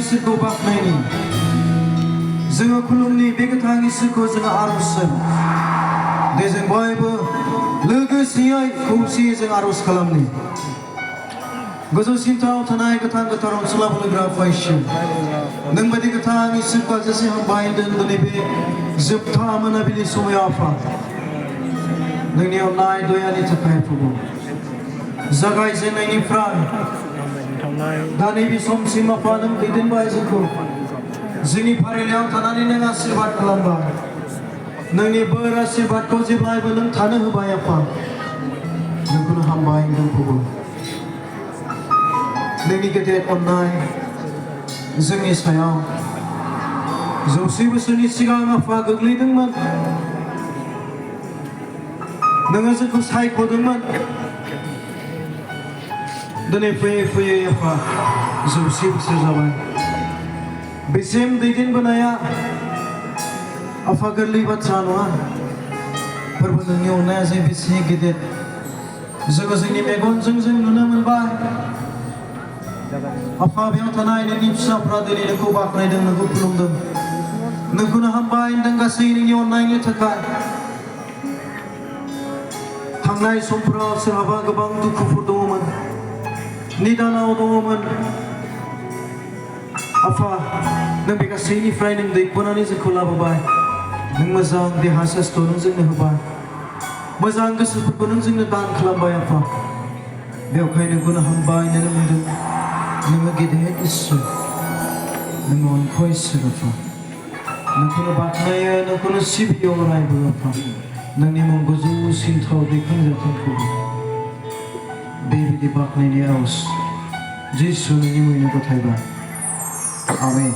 इसोरखौ बाख्नायनि जोङो खुलुमनि बे गोथां इसोरखौ जोङो आर'जजों दे जों बयबो लोगोसेयै खौसेयै जों आर'ज खालामनि गोजौसिनथाराव थानाय गोथां गोथार ओनसोलाव बोलोग्रा आफा इसोर नोंबायदि गोथां इसोरखौ जेसे हामबाय होनदों दिनै बे जोबथा मोनाबिलि समाव आफा नोंनि अननाय दयानि थाखाय प्रभु जागायजेननायनिफ्राय दा नैबे समसिम आफा नों दैदेनबाय जोंखौ जोंनि फारिलाइयाव थानानै नों आशीर्बाद खालामबाय नोंनि बोर आशीर्बादखौ जेब्लायबो नों थानो होबाय आफा नोंखौनो हामबाय होनदों प्रभु नोंनि गेदेर अननाय जोंनि सायाव 100 बोसोरनि सिगां आफा गोग्लैदोंमोन नोङो जोंखौ सायख'दोंमोन दिनै फैयै फैयै आफा 100 बोसोर जाबाय बेसिम दैदेनबोनाया आफा गोरलै बाथ्रा नङा फोरबो नोंनि अननाया जे बेसे गेदेर जोङो जोंनि मेगनजों जों नुनो मोनबाय आफा बेयाव थानाय नोंनि फिसाफ्रा दिनै नोंखौ बाख्नायदों नोंखौ खुलुमदों नोंखौनो हामबाय होनदों गासै नोंनि अननायनि थाखाय थांनाय समफोराव सोरहाबा गोबां दुखुफोर दङमोन निदानाव दङमोन आफा नों बे गासैनिफ्राय नों दैख'नानै जोंखौ लाबोबाय नों मोजां देहा सास्थ्र नों जोंनो होबाय मोजां गोसोफोरखौ नों जोंनो दान खालामबाय आफा बेवहाय नोंखौनो हामबाय होननो मोनदों नोङो गेदेर इसोर नोङो अनख' इसोर आफा नोंखौनो बाख्नायो नोंखौनो सिबियो अरायबो आफा नोंनि मुं गोजौसिनथाराव दैखांजाथों बेबायदि बाख्नायनाय आर'ज जिसु नोंनि मुङैनो गथायबाय आमेन